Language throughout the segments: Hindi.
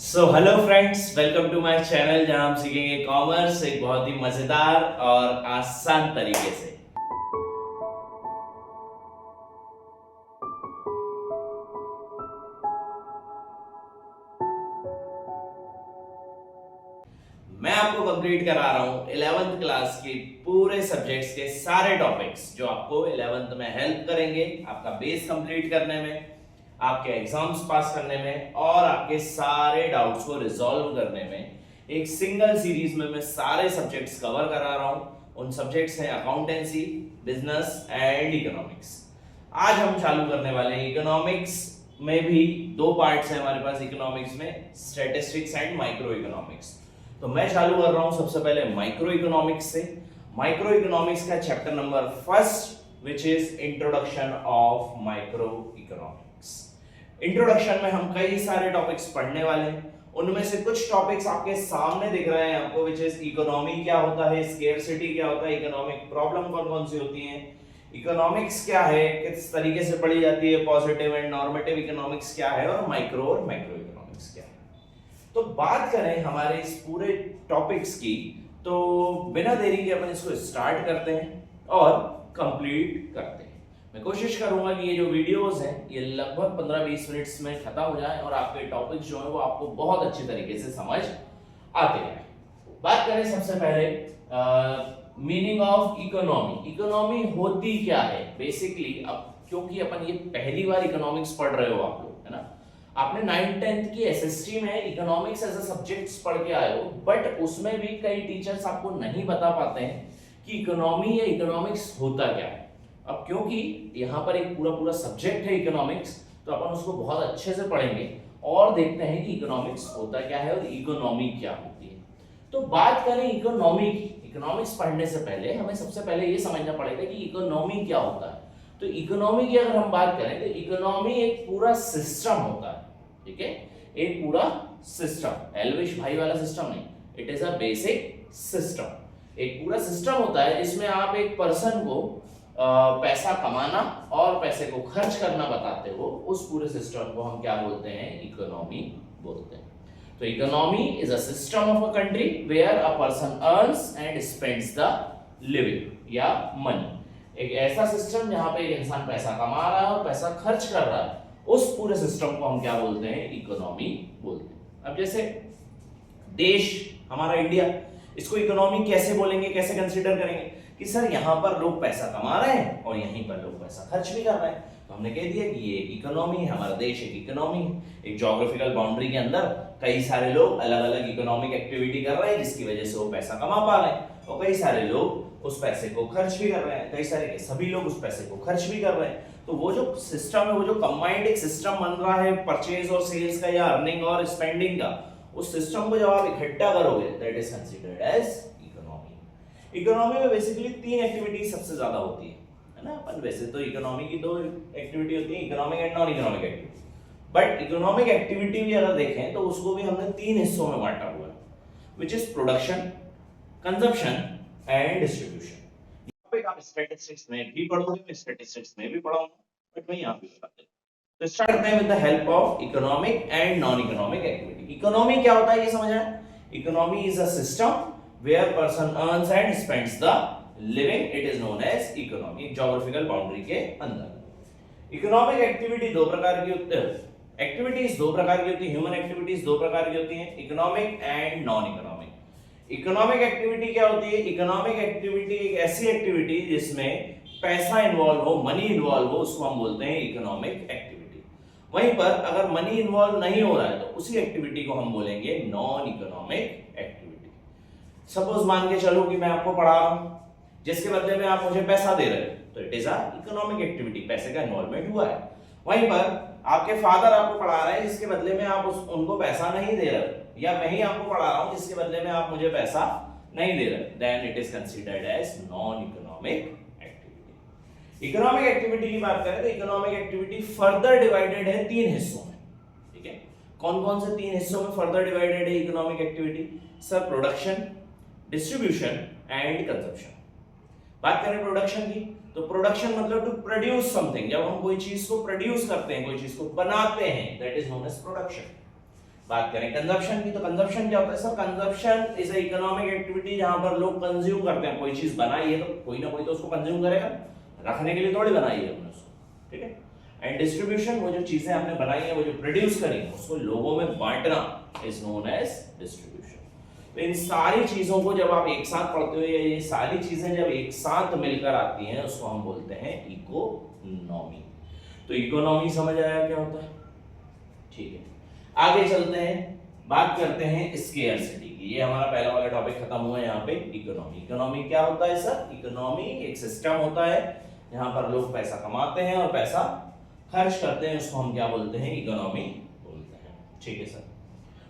So hello friends, welcome to my channel जहां हम सीखेंगे कॉमर्स एक बहुत ही मजेदार और आसान तरीके से। मैं आपको कंप्लीट करा रहा हूं 11th क्लास के पूरे सब्जेक्ट्स के सारे टॉपिक्स जो आपको 11th में हेल्प करेंगे आपका बेस कंप्लीट करने में, आपके एग्जाम्स पास करने में और आपके सारे डाउट्स को रिजॉल्व करने में। एक सिंगल सीरीज में मैं सारे सब्जेक्ट्स कवर करा रहा हूं। उन सब्जेक्ट्स हैं अकाउंटेंसी, बिजनेस एंड इकोनॉमिक्स। आज हम चालू करने वाले हैं इकोनॉमिक्स में भी दो पार्ट्स हैं हमारे पास इकोनॉमिक्स में, स्टैटिस्टिक्स एंड माइक्रो इकोनॉमिक्स। तो मैं चालू कर रहा हूं सबसे पहले माइक्रो इकोनॉमिक्स से। माइक्रो इकोनॉमिक्स का chapter number first which is introduction of micro economics. Introduction में हम कई सारे टॉपिक्स पढ़ने वाले हैं। उनमें से कुछ टॉपिक्स आपके सामने दिख रहे हैं आपको, विच इज इकोनॉमी क्या होता है, स्केर्सिटी क्या होता है, इकोनॉमिक प्रॉब्लम कौन कौन सी होती हैं, इकोनॉमिक्स क्या है, किस तरीके से पढ़ी जाती है, पॉजिटिव एंड नॉर्मेटिव इकोनॉमिक्स क्या है और माइक्रो और मैक्रो इकोनॉमिक्स क्या है। तो बात करें हमारे इस पूरे टॉपिक्स की, तो बिना देरी के अपन इसको स्टार्ट करते हैं और कंप्लीट करते हैं। मैं कोशिश करूंगा कि ये जो वीडियोस हैं ये लगभग 15-20 मिनट्स में खत्म हो जाए और आपके टॉपिक्स जो है वो आपको बहुत अच्छी तरीके से समझ आते हैं। बात करें सबसे पहले मीनिंग ऑफ इकोनॉमी। इकोनॉमी होती क्या है बेसिकली। अब क्योंकि अपन ये पहली बार इकोनॉमिक्स पढ़ रहे हो आप लोग, है ना, आपने 9th-10th की एसएसटी में इकोनॉमिक्स एज अ सब्जेक्ट्स पढ़ के आए हो, बट उसमें भी कई टीचर्स आपको नहीं बता पाते हैं कि इकोनॉमी या इकोनॉमिक्स होता क्या है। अब क्योंकि यहाँ पर एक पूरा पूरा सब्जेक्ट है इकोनॉमिक्स, तो अपन उसको बहुत अच्छे से पढ़ेंगे और देखते हैं कि इकोनॉमिक्स होता क्या है और इकोनॉमी क्या होती है। तो बात करें इकोनॉमी की, इकोनॉमिक्स पढ़ने से पहले हमें सबसे पहले ये समझना पड़ेगा कि इकोनॉमी क्या होता है। तो इकोनॉमी की अगर हम बात करें तो इकोनॉमी एक पूरा सिस्टम होता है, ठीक है, एक पूरा सिस्टम, एलविश भाई वाला सिस्टम नहीं, it is a basic system. एक पूरा सिस्टम होता है जिसमें आप एक पर्सन को पैसा कमाना और पैसे को खर्च करना बताते हो, उस पूरे सिस्टम को हम क्या बोलते हैं, इकोनॉमी बोलते हैं। तो economy is a system of a country where a person earns and spends the living या मनी। एक ऐसा सिस्टम जहां पे एक इंसान पैसा कमा रहा है और पैसा खर्च कर रहा है, उस पूरे सिस्टम को हम क्या बोलते हैं, इकोनॉमी बोलते हैं। अब जैसे देश हमारा इंडिया, इसको इकोनॉमी कैसे बोलेंगे, कैसे कंसीडर करेंगे कि सर यहाँ पर लोग पैसा कमा रहे हैं और यहीं पर लोग पैसा खर्च भी कर रहे हैं, तो हमने कह दिया कि ये एक इकोनॉमी है, हमारा देश एक इकोनॉमी है। एक ज्योग्राफिकल बाउंड्री के अंदर कई सारे लोग अलग अलग इकोनॉमिक एक्टिविटी कर रहे हैं जिसकी वजह से वो पैसा कमा पा रहे हैं, और कई सारे लोग उस पैसे को खर्च भी कर रहे हैं, कई सारे सभी लोग उस पैसे को खर्च भी कर रहे हैं। तो वो जो सिस्टम है, वो जो कंबाइंड एक सिस्टम बन रहा है परचेज और सेल्स का या अर्निंग और स्पेंडिंग का, उस सिस्टम को जब आप इकट्ठा करोगे that is considered as economy. Economy में बेसिकली 3 एक्टिविटी सबसे ज्यादा होती है ना। अपन वैसे तो इकोनॉमी की 2 एक्टिविटी होती है, economic and non economic activity, but economic activity भी अगर देखें तो उसको भी हमने 3 हिस्सों में बांटा हुआ है, which is production, consumption and distribution. आप स्टैटिस्टिक्स में भी पढ़ोगे, मैं स्टैटिस्टिक्स में भी पढ़ाऊंगा, बट मैं यहाँ पे बता देता हूं। तो स्टार्ट करते हैं with the help of economic and non economic activity. Economy क्या होता है ये समझ आया। Economy is a system where person earns and spends the living, it is known as economy, geographical boundary के अंदर। इकोनॉमिक एक्टिविटी 2 प्रकार की होती है, एक्टिविटीज 2 प्रकार की होती है, ह्यूमन एक्टिविटीज 2 प्रकार की होती हैं, economic and non economic. Economic activity क्या होती है, इकोनॉमिक एक्टिविटी एक ऐसी एक्टिविटी जिसमें पैसा इन्वॉल्व हो, मनी इन्वॉल्व हो, उसको हम बोलते हैं इकोनॉमिक एक्टिविटी। वहीं पर अगर मनी इन्वॉल्व नहीं हो रहा है तो उसी एक्टिविटी को हम बोलेंगे नॉन इकोनॉमिक एक्टिविटी। सपोज मान के चलो कि मैं आपको पढ़ा रहा हूं, जिसके बदले में आप मुझे पैसा दे रहे हो, तो it is a economic activity, पैसे का इन्वॉल्वमेंट हुआ है। वहीं पर आपके फादर आपको पढ़ा रहे हैं जिसके बदले में आप उनको पैसा नहीं दे रहे, या मैं ही आपको पढ़ा रहा हूं जिसके बदले में आप मुझे पैसा नहीं दे रहे, then it is considered as non economic activity. Economic activity की बात करें तो इकोनॉमिक एक्टिविटी फर्दर डिवाइडेड है 3 हिस्सों में, ठीक है। कौन कौन से 3 हिस्सों में फर्दर डिवाइडेड है economic activity, sir, production, distribution and consumption. बात करें प्रोडक्शन की, तो प्रोडक्शन मतलब टू प्रोड्यूस समथिंग, जब हम कोई चीज को प्रोड्यूस करते हैं, कोई चीज को बनाते हैं, that is known as production. बात करें कंजप्शन की, तो कंजप्शन क्या होता है sir? Consumption is a economic activity जहां पर लोग कंज्यूम करते हैं। कोई चीज बनाई है तो कोई ना कोई तो उसको कंज्यूम करेगा, रखने के लिए थोड़ी बनाई है हमने उसको, ठीक है। एंड डिस्ट्रीब्यूशन, वो जो चीजें आपने बनाई है, वो जो प्रोड्यूस करी है, उसको लोगों में बांटना इज नोन एज डिस्ट्रीब्यूशन। तो इन सारी चीजों को जब आप एक साथ पढ़ते हो, ये सारी चीजें जब एक साथ मिलकर आती हैं, उसको हम बोलते हैं इकोनॉमी। तो इकोनॉमी समझ आया क्या होता है? ठीक है, आगे चलते हैं, बात करते हैं स्केर्सिटी की। ये हमारा पहला वाला टॉपिक खत्म हुआ है यहाँ पे। इकोनॉमी, इकोनॉमी क्या होता है सर? इकोनॉमी एक सिस्टम होता है जहां पर लोग पैसा कमाते हैं और पैसा खर्च करते हैं, उसको हम क्या बोलते हैं? इकोनॉमी बोलते हैं, ठीक है सर।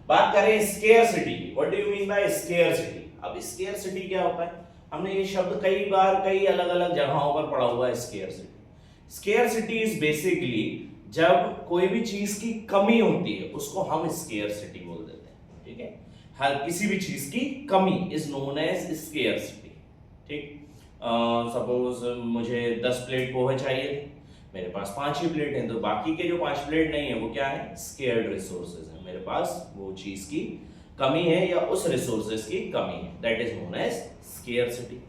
बात करें स्केर्सिटी की, what do you mean bye scarcity? अब स्केर्सिटी क्या होता है? हमने ये शब्द कई बार कई अलग अलग जगहों पर पढ़ा हुआ है। स्केर्सिटी, स्केर्सिटी इज बेसिकली जब कोई भी चीज की कमी होती है, उसको हम स्केर्सिटी बोल देते हैं, ठीक है। हर किसी भी चीज की कमी इज नोन एज स्केर्सिटी, ठीक। सपोज मुझे 10 प्लेट पोहे चाहिए, मेरे पास 5 ही प्लेट हैं, तो बाकी के जो 5 प्लेट नहीं है वो क्या है? स्केर्ड रिसोर्सेज है। मेरे पास वो चीज की कमी है या उस रिसोर्सेज की कमी है, that is known as scarcity.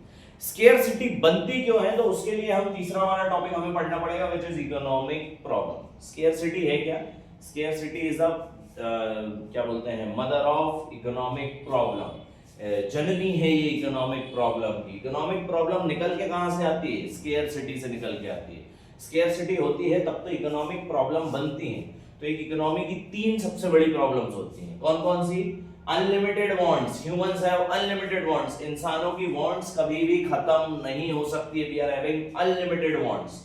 Scarcity बनती क्यों है? तो उसके लिए हम तीसरा वाला टॉपिक हमें पढ़ना पड़ेगा, which is economic problem. Scarcity है क्या? स्केर्सिटी इज अ क्या बोलते हैं? मदर ऑफ इकोनॉमिक प्रॉब्लम, जननी है ये इकोनॉमिक प्रॉब्लम की। इकोनॉमिक प्रॉब्लम निकल के कहां से आती है? स्केर्सिटी से निकल के आती है। स्केर्सिटी होती है तब तो इकोनॉमिक प्रॉब्लम बनती है। तो एक इकोनॉमी की 3 सबसे बड़ी प्रॉब्लम्स होती हैं। कौन कौन सी? Unlimited wants, humans have unlimited wants, इंसानों की वांट्स कभी भी खत्म नहीं हो सकती है। We are having unlimited wants.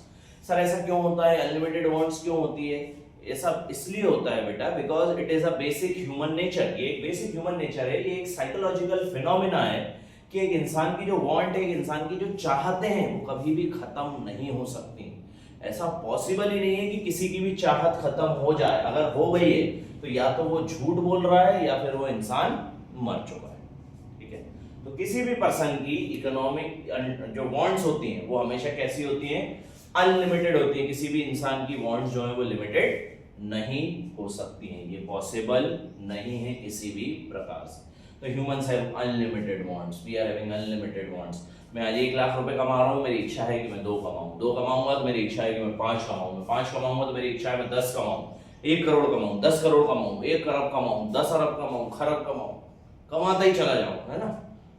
Sir ऐसा क्यों होता है? अनलिमिटेड वांट्स क्यों होती है? ये सब इसलिए होता है बेटा, because it is a basic human nature. ये एक बेसिक ह्यूमन नेचर है, ये एक साइकोलॉजिकल फिनोमिना है कि एक इंसान की जो वांट है, एक इंसान की जो चाहते हैं, वो कभी भी खत्म नहीं हो सकती। ऐसा पॉसिबल ही नहीं है कि किसी की भी चाहत खत्म हो जाए। अगर हो गई है तो या तो वो झूठ बोल रहा है या फिर वो इंसान मर चुका है, ठीक है। तो किसी भी पर्सन की इकोनॉमिक जो वांट्स होती हैं वो हमेशा कैसी होती हैं? अनलिमिटेड होती है। किसी भी इंसान की वांट्स जो है वो लिमिटेड नहीं हो सकती हैं, ये पॉसिबल नहीं है किसी भी प्रकार से। तो humans have unlimited wants, we are having unlimited wants. मैं आज 1 लाख रुपए कमा रहा हूँ, मेरी इच्छा है कि मैं 2 कमाऊं, 2 कमाऊंगा तो मेरी इच्छा है कि मैं 5 कमाऊं, मैं 5 कमाऊंगा तो मेरी इच्छा है मैं 10 कमाऊं, 1 करोड़ कमाऊं, 10 करोड़ कमाऊं, 1 अरब कमाऊं, 10 अरब कमाऊं, खरब कमाऊं, कमाता ही चला जाऊं, है ना।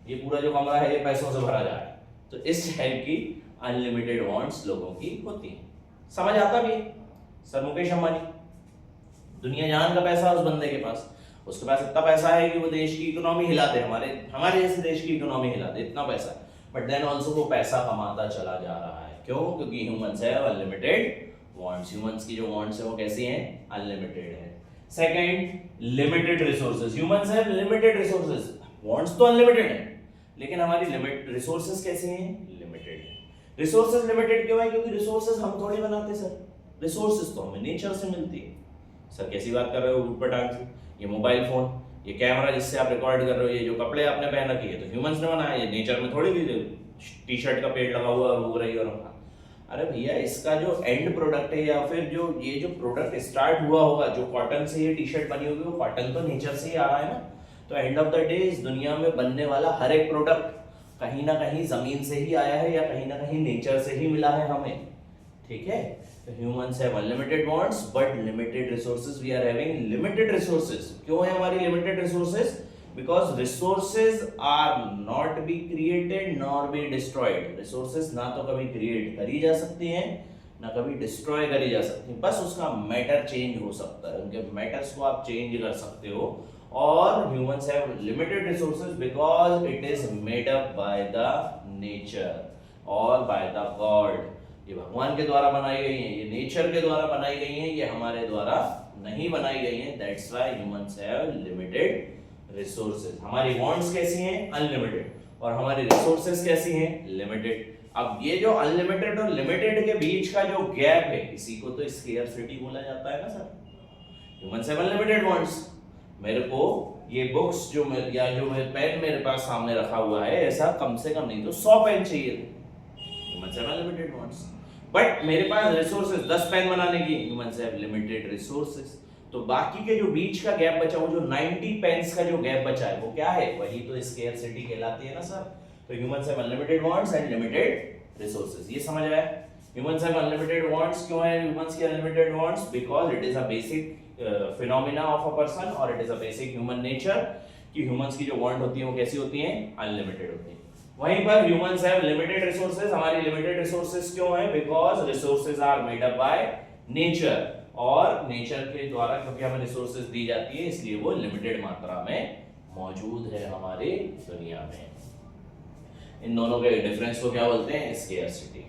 ये पूरा जो कमरा है ये पैसों से भरा जाए। तो इस टाइप की अनलिमिटेड वांट्स लोगों की होती है। समझ आता भी है? सर मुकेश अंबानी, दुनिया जहान का पैसा उस बंदे के पास, उसके पास इतना पैसा है कि वो देश की इकोनॉमी हिला दे, हमारे जैसे देश की इकोनॉमी हिला दे, इतना पैसा। बट देन ऑल्सो वो पैसा कमाता चला जा रहा है। क्यों? क्योंकि humans have unlimited wants. Humans की जो वांट्स है वो कैसी हैं? अनलिमिटेड है। Second, limited resources. Humans have limited resources, wants तो अनलिमिटेड है, लेकिन हमारी लिमिट रिसोर्सेज कैसे हैं? लिमिटेड है। रिसोर्सेज लिमिटेड क्यों है? क्योंकि रिसोर्सेज हम थोड़ी बनाते सर, रिसोर्सेज तो हमें नेचर से मिलती है। सर कैसी बात कर रहे हो ऊटपटांग से? ये मोबाइल फोन, ये कैमरा जिससे आप रिकॉर्ड कर रहे हो, ये जो कपड़े आपने पहन रखी है तो ह्यूमंस ने बनाया, ये नेचर में थोड़ी भी टी शर्ट का पेड़ लगा हुआ और उग रही है। और अरे भैया, इसका जो एंड प्रोडक्ट है या फिर जो ये जो प्रोडक्ट स्टार्ट हुआ होगा, जो कॉटन से ये टी शर्ट बनी होगी, वो कॉटन तो नेचर से ही आ रहा है ना। तो एंड ऑफ द डे इस दुनिया में बनने वाला हर एक प्रोडक्ट कहीं ना कहीं जमीन से ही आया है या कहीं ना कहीं नेचर से ही मिला है हमें, ठीक है। तो humans have unlimited wants but limited resources. We are having limited resources. क्यों है हमारी limited resources? Because resources are not be created nor be destroyed. Resources ना तो कभी क्रिएट करी जा सकती हैं ना कभी डिस्ट्रॉय करी जा सकती हैं, बस उसका मैटर चेंज हो सकता है, उनके मैटर्स को आप चेंज कर सकते हो। और humans have limited resources because it is made up by the nature और बाय द गॉड। ये भगवान के द्वारा बनाई गई हैं, ये नेचर के द्वारा बनाई गई हैं, ये हमारे द्वारा नहीं बनाई गई हैं। That's why humans have limited resources. हमारी वांट्स कैसी हैं? अनलिमिटेड। और हमारी रिसोर्सेज कैसी हैं? लिमिटेड। अब ये जो अनलिमिटेड और लिमिटेड के बीच का जो गैप है, इसी को तो स्केर्सिटी बोला जाता है ना sir. Humans have unlimited wants. मेरे को ये बुक्स जो पेन मेरे पास सामने रखा हुआ है, ऐसा कम से कम नहीं तो 100 पेन चाहिए थे। Humans have unlimited wants but मेरे पास रिसोर्सेज 10 पेन बनाने की, ह्यूमंस हैव लिमिटेड रिसोर्सेज। तो बाकी के जो बीच का गैप बचा, वो जो 90 पेंस का जो गैप बचा है, वो क्या है? वही तो स्केर्सिटी कहलाती है ना सर। तो humans have unlimited wants and limited resources. ये समझ आया? Humans have unlimited wants. क्यों है ह्यूमंस के unlimited wants? Because it is a basic phenomena of a person, और it is a basic human nature कि ह्यूमंस की जो वांट होती है वो कैसी होती है? अनलिमिटेड होती है। वहीं पर ह्यूमंस हैव लिमिटेड रिसोर्सेज। हमारी लिमिटेड रिसोर्सेज क्यों है? Because resources are made up by nature, और नेचर के द्वारा क्योंकि हमें रिसोर्सेज दी जाती है, इसलिए वो लिमिटेड मात्रा में मौजूद है हमारी दुनिया में। इन दोनों के डिफरेंस को क्या बोलते हैं? स्केर्सिटी।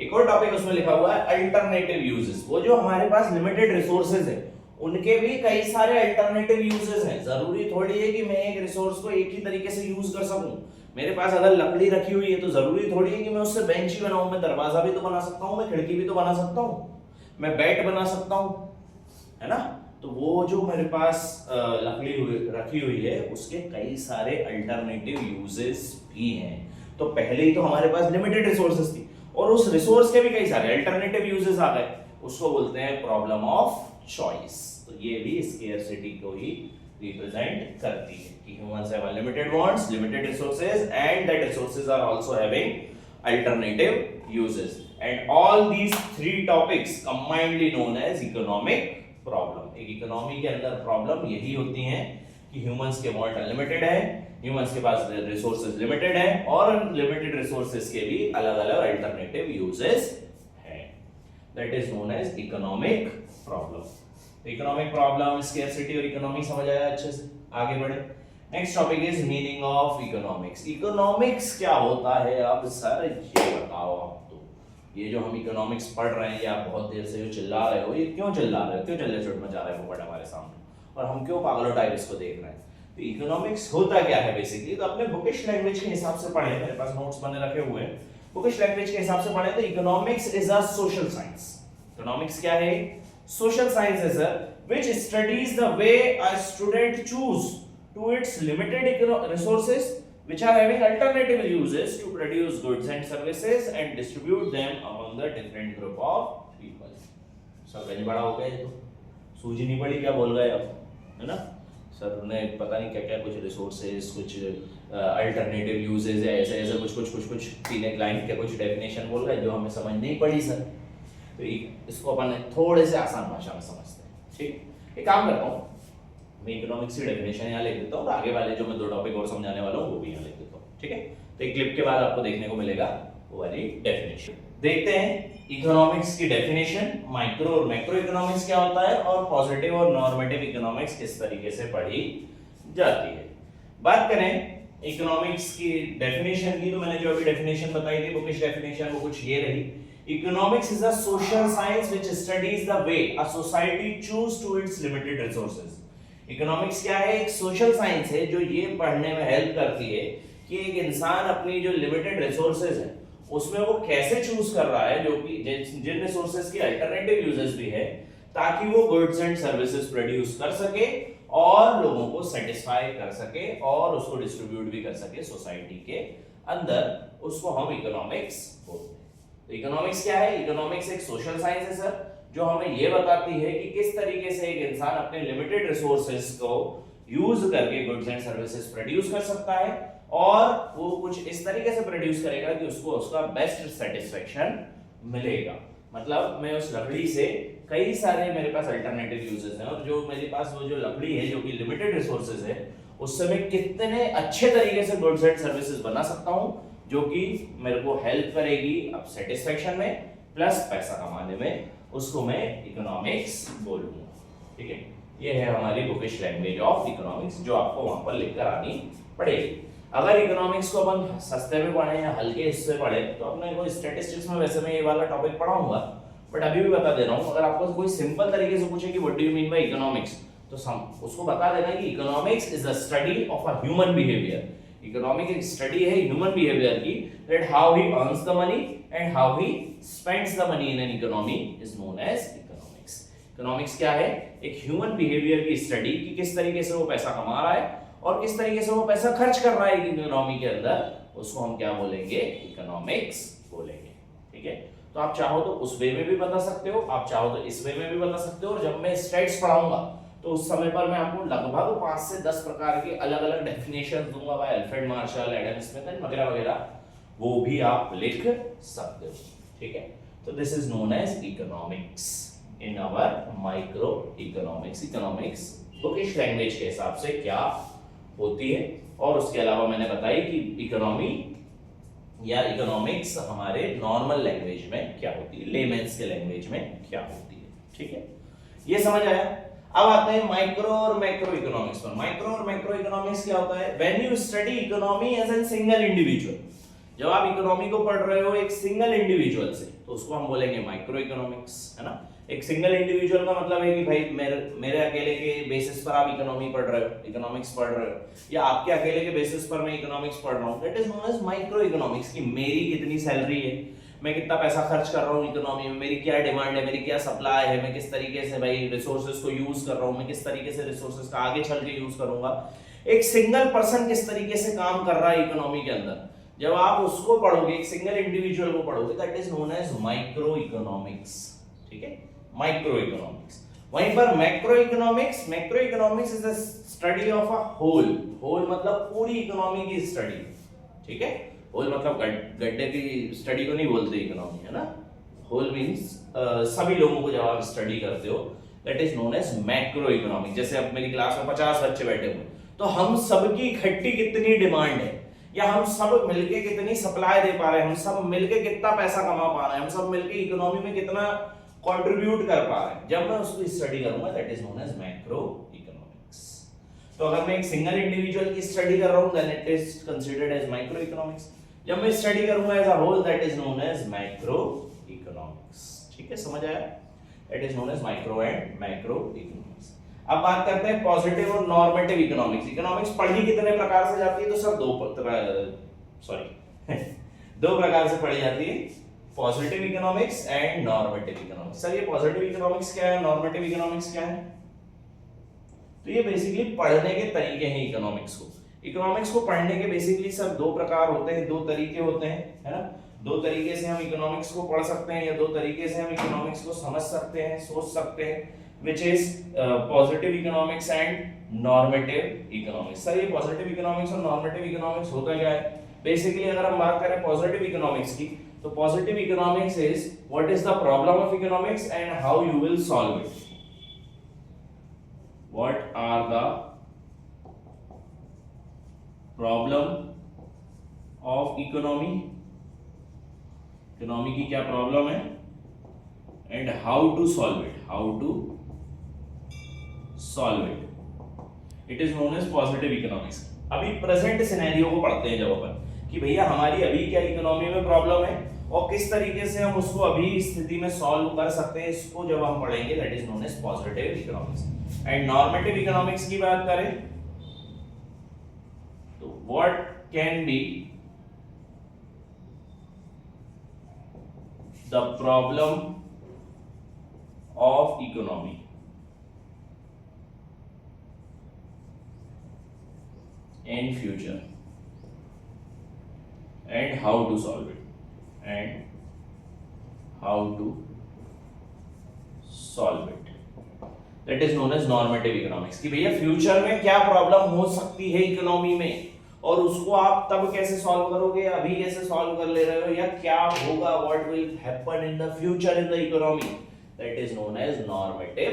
एक और टॉपिक उसमें लिखा हुआ है अल्टरनेटिव यूजेस। वो जो हमारे पास लिमिटेड रिसोर्सेज है, उनके भी कई सारे अल्टरनेटिव यूजेस हैं। जरूरी थोड़ी है कि मैं एक रिसोर्स को एक ही तरीके से यूज कर सकूं। मेरे पास अगर लकड़ी रखी हुई है तो जरूरी थोड़ी है कि मैं उससे बेंच ही बनाऊं। मैं दरवाजा भी तो बना सकता हूं, मैं खिड़की भी तो बना सकता हूं, मैं बेड बना सकता हूं, है ना। तो वो जो मेरे पास लकड़ी रखी हुई है, उसके कई सारे अल्टरनेटिव यूजेस भी हैं। तो पहले ही तो हमारे पास लिमिटेड रिसोर्सेज थी, और उस रिसोर्स के भी कई सारे अल्टरनेटिव यूजेस आ गए। उसको बोलते हैं प्रॉब्लम ऑफ चॉइस। तो ये भी स्केर्सिटी को ही रिप्रेजेंट करती है कि humans have unlimited wants, limited resources, and that resources are also having alternative uses, and all these three topics combinedly known as economic problem. एक इकोनॉमी के अंदर प्रॉब्लम यही होती है कि ह्यूमंस के वांट अनलिमिटेड है, ह्यूमंस के पास रिसोर्सेज लिमिटेड है, और लिमिटेड रिसोर्सेज के भी अलग-अलग अल्टरनेटिव यूजेस हैं। That is known as economic problem. Economic problem, scarcity और इकोनॉमी समझ आया अच्छे से? आगे बढ़े। Next topic is meaning of economics. Economics क्या होता है? अब सर ये बताओ आप। तो ये जो हम इकोनॉमिक्स पढ़ रहे हैं, या आप बहुत देर से जो चिल्ला रहे हो, ये क्यों चिल्ला रहे हो? क्यों चल्ले चोट मचा रहे हो पोपट हमारे सामने, और हम क्यों पागलों टाइप इसको देख रहे हैं? तो इकोनॉमिक्स होता क्या है बेसिकली? तो अपने बुकिश लैंग्वेज के हिसाब से पढ़े, मेरे पास नोट्स बने रखे हुए हैं, बुकिश लैंग्वेज के हिसाब से पढ़े तो economics is a social science. Economics क्या है? Social science is which studies the way a student choose to its limited resources, which are having alternative uses to produce goods and services and distribute them among the different group of people. सब गंज बड़ा हो गया ये तो, सूझी नहीं पड़ी क्या बोल गए अब, है ना सर ने? पता नहीं क्या क्या कुछ रिसोर्सेज, कुछ अल्टरनेटिव यूजेज, ऐसे ऐसे कुछ तीन एक लाइन के कुछ डेफिनेशन बोल रहे जो हमें समझ नहीं पड़ी सर। तो इसको अपन थोड़े से आसान भाषा में समझते हैं। ठीक, एक काम करता हूँ, मैं इकोनॉमिक्स की डेफिनेशन यहाँ लिख देता हूँ, और आगे वाले जो मैं दो टॉपिक और समझाने वाला हूँ वो भी यहाँ लिख देता हूँ। ठीक है, तो एक क्लिप के बाद आपको देखने को मिलेगा वो वाली डेफिनेशन। देखते हैं इकोनॉमिक्स की डेफिनेशन। माइक्रो और मैक्रो इकोनॉमिक्स क्या होता है, और पॉजिटिव और नॉर्मेटिव इकोनॉमिक्स किस तरीके से पढ़ी जाती है। बात करें इकोनॉमिक्स की डेफिनेशन की, तो मैंने जो अभी डेफिनेशन बताई थी, बुकिश डेफिनेशन, वो कुछ ये रही। Economics is a social science which studies the way a society choose to its limited resources. Economics क्या है? एक social science है जो ये पढ़ने में हेल्प करती है कि एक इंसान अपनी जो limited resources है उसमें वो कैसे चूज कर रहा है, जो कि जिन रिसोर्सेज की अल्टरनेटिव यूजेस भी है, ताकि वो गुड्स एंड सर्विसेज प्रोड्यूस कर सके और लोगों को सेटिस्फाई कर सके और उसको डिस्ट्रीब्यूट भी कर सके सोसाइटी के अंदर। उसको हम इकोनॉमिक्स बोलते हैं। तो इकोनॉमिक्स क्या है? इकोनॉमिक्स एक सोशल साइंस है सर, जो हमें ये बताती है कि किस तरीके से एक इंसान अपने लिमिटेड रिसोर्सेज को यूज करके गुड्स एंड सर्विसेज प्रोड्यूस कर सकता है, और वो कुछ इस तरीके से प्रोड्यूस करेगा कि उसको उसका बेस्ट सेटिस्फेक्शन मिलेगा। मतलब मैं उस लकड़ी से कई सारे मेरे पास अल्टरनेटिव यूजेस हैं, और जो मेरे पास वो जो लकड़ी है जो कि लिमिटेड रिसोर्सेज है, उससे मैं कितने अच्छे तरीके से गुड्स एंड सर्विसेज बना सकता हूं, जो कि मेरे को हेल्प करेगी अब सेटिस्फेक्शन में प्लस पैसा कमाने में। उसको मैं इकोनॉमिक्स बोलूंगा। ठीक है, ये है हमारी बुकिश लैंग्वेज ऑफ इकोनॉमिक्स, जो आपको वहां पर लिखकर आनी पड़ेगी। अगर इकोनॉमिक्स को अपन सस्ते में पढ़े या हल्के हिस्से पढ़े, तो अपने को स्टैटिस्टिक्स में वैसे मैं ये वाला टॉपिक पढ़ाऊंगा, बट अभी भी बता दे रहा हूँ, अगर आपको कोई सिंपल तरीके से पूछे कि what do you mean by economics, तो उसको बता देना कि economics is the study of a human behaviour. Economic एक स्टडी है ह्यूमन बिहेवियर की, that how he earns the money and how he spends the money in an economy is known as economics. Economics क्या है? एक ह्यूमन बिहेवियर की स्टडी कि किस तरीके से वो पैसा कमा रहा है और किस तरीके से वो पैसा खर्च कर रहा है इकोनॉमी के अंदर, उसको हम क्या बोलेंगे? इकोनॉमिक्स बोलेंगे। ठीक है, तो आप चाहो तो उस वे में भी बता सकते हो, आप चाहो तो इस वे में भी बता सकते हो, और जब मैं स्टेट्स पढ़ाऊंगा तो उस समय पर मैं आपको लगभग 5 से 10 प्रकार के अलग अलग डेफिनेशन दूंगा by Alfred Marshall, Adam Smith and वगैरह वगैरह, वो भी आप लिख सकते हो, ठीक है। तो this is known as economics in our micro economics. Economics bookish language के हिसाब से क्या होती है, और उसके अलावा मैंने बताई कि इकोनॉमी या इकोनॉमिक्स हमारे नॉर्मल लैंग्वेज में क्या होती है, लेमेंस के लैंग्वेज में क्या होती है, ठीक है। ये समझ आया। अब आते हैं माइक्रो और मैक्रो इकोनॉमिक्स पर। माइक्रो और मैक्रो इकोनॉमिक्स क्या होता है? When you study economy as an single individual, जब आप इकोनॉमी को पढ़ रहे हो एक सिंगल इंडिविजुअल से, तो उसको हम बोलेंगे माइक्रो इकोनॉमिक्स, है ना। एक सिंगल इंडिविजुअल का मतलब है कि भाई मेरे अकेले के बेसिस पर आप इकोनॉमी पढ़ रहे हो, इकोनॉमिक्स पढ़ रहे हो, या आपके अकेले के बेसिस पर मैं इकोनॉमिक्स पढ़ रहा हूं, that is known as micro economics. कि मेरी कितनी सैलरी है, मैं कितना पैसा खर्च कर रहा हूँ इकोनॉमी में, मेरी क्या डिमांड है, मेरी क्या सप्लाई है, मैं किस तरीके से भाई रिसोर्सेज को यूज कर रहा हूँ, मैं किस तरीके से रिसोर्सेज का आगे चल के यूज करूंगा। एक सिंगल पर्सन किस तरीके से काम कर रहा है इकोनॉमी के अंदर, जब आप उसको पढ़ोगे, एक सिंगल इंडिविजुअल को पढ़ोगे, that is known as micro economics, ठीक है, माइक्रो इकोनॉमिक्स। वहीं पर macro economics, macro economics is the study of a whole, whole मतलब पूरी इकोनॉमी की स्टडी, ठीक है। होल मतलब गड्ढे की स्टडी को नहीं बोलते इकोनॉमी, है ना। होल मींस सभी लोगों को जब आप स्टडी करते हो, that is known as macro economics. जैसे अब मेरी क्लास में 50 बच्चे बैठे हुए, तो हम सबकी इकट्ठी कितनी डिमांड है, या हम सब मिलके कितनी सप्लाई दे पा रहे हैं, हम सब मिलके कितना पैसा कमा पा रहे हैं, हम सब मिलके इकोनॉमी में कितना कंट्रीब्यूट कर पा रहे हैं, जब मैं उसको स्टडी करूंगा, that is known as macro economics. तो अगर मैं एक सिंगल इंडिविजुअल की स्टडी कर रहा हूं, then it is considered as micro economics. जब मैं स्टडी करूंगा as a whole, that is known as macro economics, ठीक है, समझ आया। That is known as micro and macro economics. अब बात करते हैं पॉजिटिव और नॉर्मेटिव इकोनॉमिक्स। इकोनॉमिक्स पढ़ी कितने प्रकार से जाती है? तो सर दो प्रकार से पढ़ी जाती है, positive economics and normative economics. Sir ये पॉजिटिव इकोनॉमिक्स क्या है, नॉर्मेटिव इकोनॉमिक्स क्या है? तो ये बेसिकली पढ़ने के तरीके हैं इकोनॉमिक्स को। इकोनॉमिक्स को पढ़ने के बेसिकली सर दो प्रकार होते हैं, दो तरीके होते हैं, है ना। दो तरीके से हम इकोनॉमिक्स को पढ़ सकते हैं, या दो तरीके से हम इकोनॉमिक्स को समझ सकते हैं, सोच सकते हैं, which is positive economics and normative economics. Sir ये पॉजिटिव इकोनॉमिक्स और नॉर्मेटिव इकोनॉमिक्स होता क्या है? बेसिकली अगर हम बात करें पॉजिटिव इकोनॉमिक्स की, तो positive economics is what is the problem of economics and how you will solve it. What are the problem of economy, economy की क्या प्रॉब्लम है, and how to solve it, how to solve it, it is known as positive economics. अभी प्रेजेंट सिनेरियो को पढ़ते हैं जब अपन, कि भैया हमारी अभी क्या इकोनॉमी में प्रॉब्लम है और किस तरीके से हम उसको अभी स्थिति में सॉल्व कर सकते हैं, इसको जब हम पढ़ेंगे, that is known as positive economics. And normative economics की बात करें तो what can be the problem of economy in future and how to solve it, and how to solve it, that is known as normative economics। कि भैया फ्यूचर में क्या प्रॉब्लम हो सकती है इकोनॉमी में, और उसको आप तब कैसे सॉल्व करोगे, अभी कैसे सॉल्व कर ले रहे हो, या क्या होगा, what will happen in the future in the economy, that is known as normative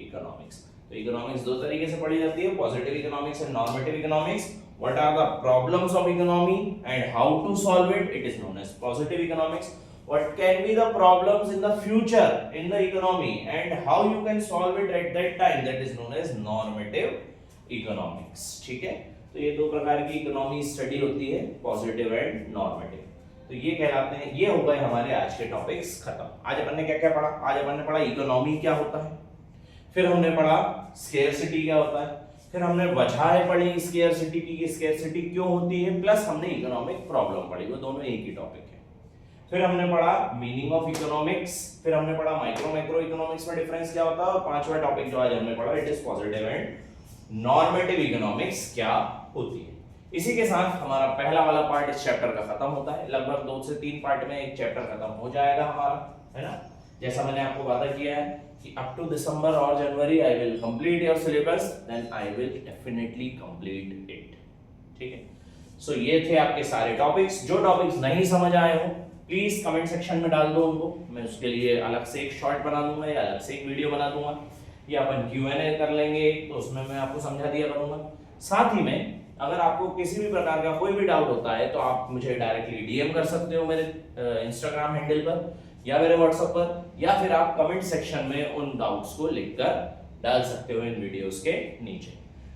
economics. तो इकोनॉमिक्स दो तरीके से पढ़ी जाती है, positive economics and normative economics. What are the problems of economy and how to solve it? It is known as positive economics. What can be the problems in the future in the economy and how you can solve it at that time? That is known as normative economics. ठीक है, तो ये दो प्रकार की इकोनॉमी स्टडी होती है, पॉजिटिव एंड नॉर्मेटिव। तो ये कहलाते हैं, ये हो गए हमारे आज के टॉपिक्स खत्म। आज अपन ने क्या क्या पढ़ा? आज अपन ने पढ़ा इकोनॉमी क्या होता है, फिर हमने पढ़ा स्केर्सिटी क्या होता है, फिर हमने वजह पढ़ी स्केर्सिटी की, स्केर्सिटी क्यों होती है, प्लस हमने इकोनॉमिक प्रॉब्लम पढ़ी, वो दोनों एक ही टॉपिक है। फिर हमने पढ़ा मीनिंग ऑफ इकोनॉमिक्स, फिर हमने पढ़ा माइक्रो मैक्रो इकोनॉमिक्स में डिफरेंस क्या होता है, और पांचवा टॉपिक जो आज हमने पढ़ा, it is positive and normative economics क्या होती है। इसी के साथ हमारा पहला वाला पार्ट इस चैप्टर का खत्म होता है। लगभग 2 से 3 पार्ट में एक चैप्टर खत्म हो जाएगा हमारा, है ना। जैसा मैंने आपको वादा किया है कि अप टू दिसंबर और January I will complete your syllabus, then I will definitely complete it. ठीक है, सो ये थे आपके सारे टॉपिक्स। जो टॉपिक्स नहीं समझ आए हो प्लीज कमेंट सेक्शन में डाल दो उनको, मैं उसके लिए अलग से एक शॉर्ट बना दूंगा या अलग से एक वीडियो बना दूंगा, या अपन Q&A कर लेंगे तो उसमें मैं आपको समझा दिया करूंगा। साथ ही में अगर आपको किसी भी प्रकार का कोई भी डाउट होता है तो आप मुझे डायरेक्टली DM कर सकते हो मेरे इंस्टाग्राम हैंडल पर या मेरे व्हाट्सएप पर, या फिर आप कमेंट सेक्शन में उन डाउट्स को लिखकर डाल सकते हो इन वीडियोस के नीचे।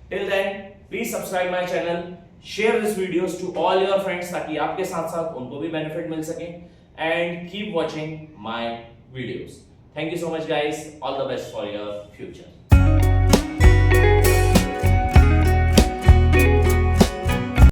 Till then please subscribe my channel, share this videos to all your friends ताकि आपके साथ साथ उनको भी बेनिफिट मिल सके, and keep watching my videos. Thank you so much guys, all the best for your future.